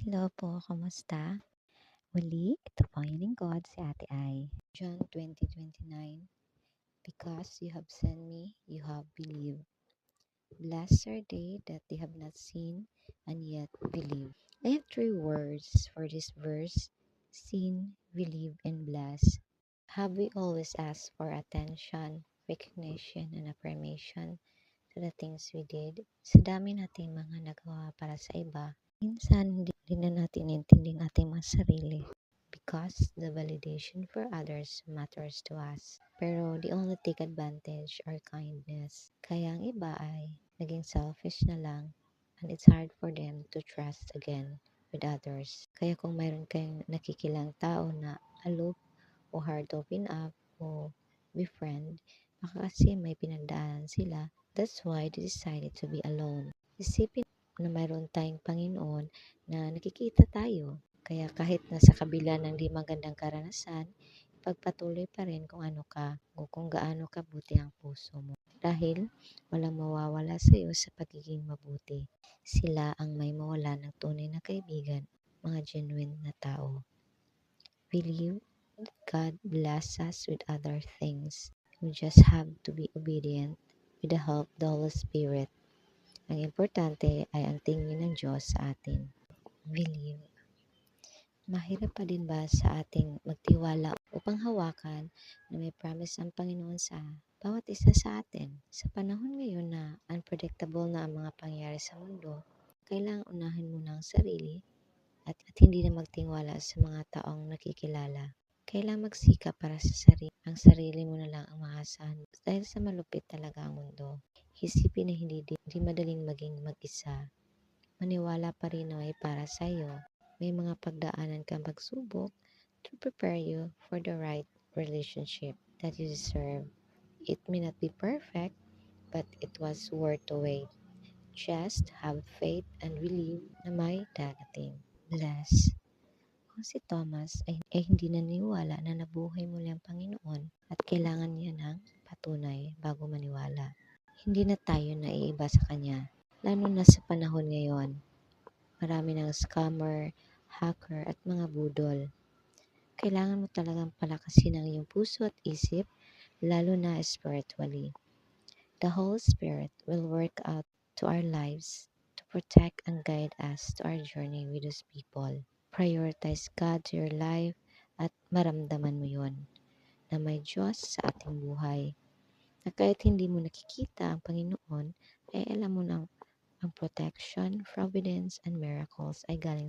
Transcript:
Hello po, kamusta? Muli, ito po ang inyong lingkod, si Ate Ai. John 20:29. Because you have sent me, you have believed. Blessed are they that they have not seen and yet believe. I have three words for this verse: seen, believe, and bless. Have we always asked for attention, recognition, and affirmation to the things we did? Sa dami nating mga nagawa para sa iba, minsan hindi na natin intinding ating mga sarili because the validation for others matters to us. Pero they only take advantage our kindness. Kaya ang iba ay naging selfish na lang, and it's hard for them to trust again with others. Kaya kung mayroon kayong nakikilang tao na aloof o hard to open up o befriend, baka kasi may pinagdaanan sila. That's why they decided to be alone. Isipin na mayroon tayong Panginoon na nakikita tayo. Kaya kahit nasa kabila ng di magandang karanasan, pagpatuloy pa rin kung ano ka o kung gaano kabuti ang puso mo. Dahil walang mawawala sa iyo sa pagiging mabuti. Sila ang may mawala ng tunay na kaibigan, mga genuine na tao. Believe that God bless us with other things. We just have to be obedient with the help of the Holy Spirit. Ang importante ay ang tingin ng Diyos sa atin. Believe. Mahirap pa din ba sa ating magtiwala upang hawakan na may promise ang Panginoon sa bawat isa sa atin? Sa panahon ngayon na unpredictable na ang mga pangyayari sa mundo, kailangang unahin muna ang sarili at hindi na magtiwala sa mga taong nakikilala. Kailangang magsikap para sa sarili. Ang sarili mo na lang ang maasahan dahil sa malupit talaga ang mundo. Isipin na hindi madaling maging mag-isa. Maniwala pa rin na may para sa iyo. May mga pagdaanan kang pagsubok to prepare you for the right relationship that you deserve. It may not be perfect, but it was worth the wait. Just have faith and believe na may darating. Bless. Kung si Thomas ay hindi naniniwala na nabuhay muli ang Panginoon at kailangan niya ng patunay bago maniwala, hindi na tayo naiiba sa Kanya. Lalo na sa panahon ngayon, marami ng scammer, hacker at mga budol. Kailangan mo talagang palakasin ang iyong puso at isip, lalo na spiritually. The Holy Spirit will work out to our lives to protect and guide us to our journey with those people. Prioritize God to your life at maramdaman mo yon na may Diyos sa ating buhay. Na kahit hindi mo nakikita ang Panginoon, ay alam mo na ang protection, providence, and miracles ay galing